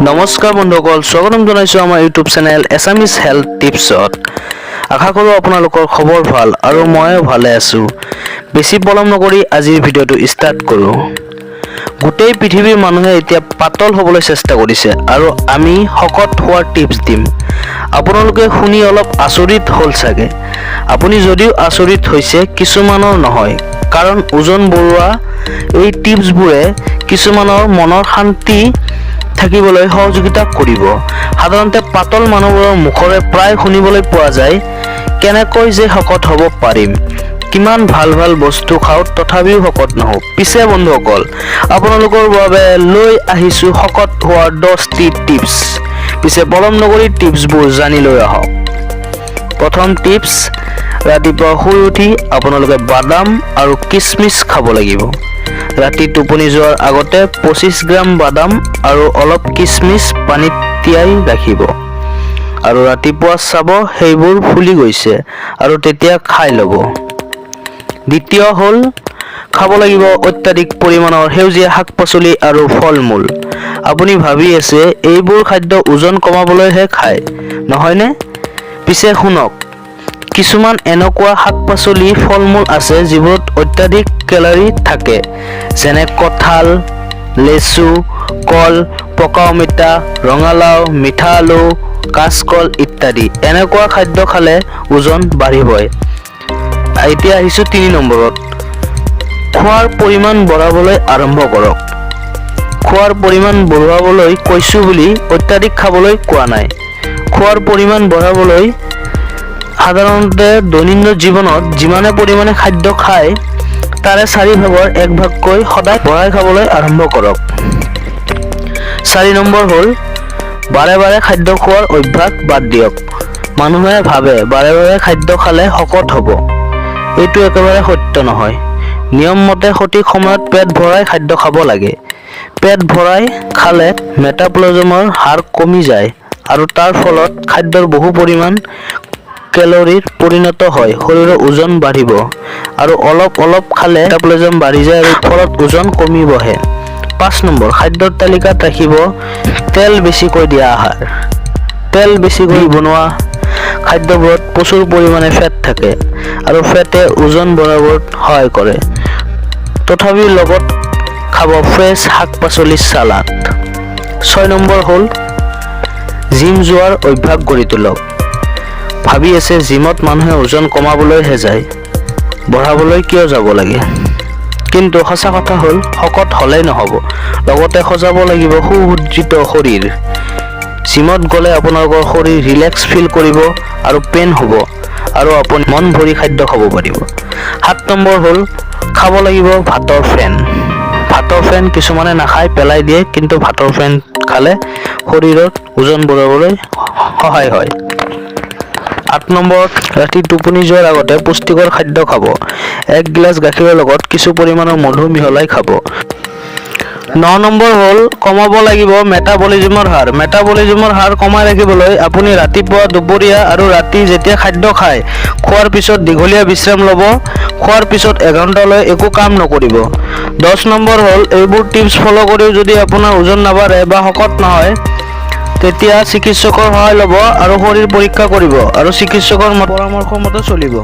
নমস্কাৰ বন্ধুসকল, স্বাগতম জনাইছোঁ আমাৰ ইউটিউব চেনেল এছামিজ হেল্থ টিপছত। আশা কৰোঁ আপোনালোকৰ খবৰ ভাল আৰু ময়ো ভালে আছোঁ। বেছি পলম নকৰি আজিৰ ভিডিঅ'টো ষ্টাৰ্ট কৰোঁ। গোটেই পৃথিৱীৰ মানুহে এতিয়া পাতল হ'বলৈ চেষ্টা কৰিছে আৰু আমি শকত হোৱাৰ টিপছ দিম। আপোনালোকে শুনি অলপ আচৰিত হ'ল চাগে। আপুনি যদিও আচৰিত হৈছে, কিছুমানৰ নহয়, কাৰণ ওজন বঢ়োৱা এই টিপছবোৰে কিছুমানৰ মনৰ শান্তি থাকিবলৈ সহযোগিতা কৰিব। সাধাৰণতে পাতল মানুহবোৰৰ মুখৰে প্ৰায় শুনিবলৈ পোৱা যায়, কেনেকৈ যে শকত হ'ব পাৰিম, কিমান ভাল ভাল বস্তু খাওঁ তথাপিও শকত নহওঁ। পিছে বন্ধুসকল, আপোনালোকৰ বাবে লৈ আহিছোঁ শকত হোৱাৰ 10টি টিপছ। পিছে পলম নকৰি টিপছবোৰ জানি লৈ আহক। প্ৰথম টিপছ, ৰাতিপুৱা শুই উঠি আপোনালোকে বাদাম আৰু কিচমিচ খাব লাগিব। ৰাতি টোপনি যোৱাৰ আগতে 25 গ্ৰাম বাদাম আৰু অলপ কিচমিচ পানীত তিয়াই ৰাখিব আৰু ৰাতিপুৱা চাব সেইবোৰ ফুলি গৈছে আৰু তেতিয়া খাই ল'ব। দ্বিতীয় হ'ল, খাব লাগিব অত্যাধিক পৰিমাণৰ সেউজীয়া শাক পাচলি আৰু ফল মূল। আপুনি ভাবি আছে এইবোৰ খাদ্য ওজন কমাবলৈহে খায়, নহয়নে? পিছে শুনক, কিছুমান এনেকুৱা শাক পাচলি ফল মূল আছে যিবোৰত অত্যাধিক কেলৰি থাকে, যেনে কঁঠাল, লেচু, কল, পকা অমিতা, ৰঙালাও, মিঠা আলু, কাঁচকল ইত্যাদি। এনেকুৱা খাদ্য খালে ওজন বাঢ়িবই। এতিয়া আহিছোঁ 3 নম্বৰত, খোৱাৰ পৰিমাণ বঢ়াবলৈ আৰম্ভ কৰক। খোৱাৰ পৰিমাণ বঢ়াবলৈ কৈছোঁ বুলি অত্যাধিক খাবলৈ কোৱা নাই। খোৱাৰ পৰিমাণ বঢ়াবলৈ সাধাৰণতে দৈনন্দিন জীৱনত যিমানে পৰিমাণে খাদ্য খায় তাৰে 4/1 ভাগকৈ সদায় বঢ়াই খাবলৈ আৰম্ভ কৰক। 4 নম্বৰ হ'ল, বাৰে বাৰে খাদ্য খোৱাৰ অভ্যাস বাদ দিয়ক। মানুহে ভাবে বাৰে বাৰে খাদ্য খালে শকত হ'ব। এইটো একেবাৰে সত্য নহয়। নিয়মমতে সঠিক সময়ত পেট ভৰাই খাদ্য খাব লাগে। পেট ভৰাই খালে মেটাবলিজমৰ হাৰ কমি যায় আৰু তাৰ ফলত খাদ্যৰ বহু পৰিমাণ কেলৰিৰ পৰিণত হয় শৰীৰৰ ওজন বাঢ়িব আৰু অলপ অলপ খালে মেটাবলিজম বাঢ়ি যায় আৰু ফলত ওজন কমিবহে। 5 নম্বৰ, খাদ্যৰ তালিকাত ৰাখিব তেল বেছিকৈ দিয়া আহাৰ। তেল বেছিকৈ বনোৱা খাদ্যবোৰত প্ৰচুৰ পৰিমাণে ফেট থাকে আৰু ফেটে ওজন বঢ়াবলৈ সহায় কৰে। তথাপিও লগত খাব ফ্ৰেছ শাক পাচলিৰ চালাড। 6 নম্বৰ হ'ল, জিম যোৱাৰ অভ্যাস গঢ়ি তোলক। ভাবি আছে জিমত মানুহে ওজন কমাবলৈহে যায়, বঢ়াবলৈ কিয় যাব লাগে? কিন্তু সঁচা কথা হ'ল, শকত হ'লেই নহ'ব, লগতে সজাব লাগিব সুসজ্জিত শৰীৰ। জিমত গ'লে আপোনালোকৰ শৰীৰ ৰিলেক্স ফিল কৰিব আৰু পেইন হ'ব আৰু আপুনি মন ভৰি খাদ্য খাব পাৰিব। 7 নম্বৰ হ'ল, খাব লাগিব ভাতৰ ফেন। ভাতৰ ফেন কিছুমানে নাখায়, পেলাই দিয়ে, কিন্তু ভাতৰ ফেন খালে শৰীৰত ওজন বঢ়াবলৈ সহায় হয়। 8 নম্বৰত, ৰাতি টোপনি যোৱাৰ আগতে পুষ্টিকৰ খাদ্য খাব। 1 গিলাচ গাখীৰৰ লগত কিছু পৰিমাণৰ মধু মিহলাই খাব। 9 নম্বৰ হ'ল, কমাব লাগিব মেটাবলিজমৰ হাৰ। মেটাবলিজমৰ হাৰ কমাই ৰাখিবলৈ আপুনি ৰাতিপুৱা, দুপৰীয়া আৰু ৰাতি যেতিয়া খাদ্য খায়, খোৱাৰ পিছত দীঘলীয়া বিশ্ৰাম ল'ব। খোৱাৰ পিছত 1 ঘণ্টালৈ একো কাম নকৰিব। 10 নম্বৰ হ'ল, এইবোৰ টিপছ ফ'ল' কৰিও যদি আপোনাৰ ওজন নাবাঢ়ে বা শকত নহয়, তেতিয়া চিকিৎসকৰ সহায় ল'ব আৰু শৰীৰ পৰীক্ষা কৰিব আৰু চিকিৎসকৰ পৰামৰ্শ মতে চলিব।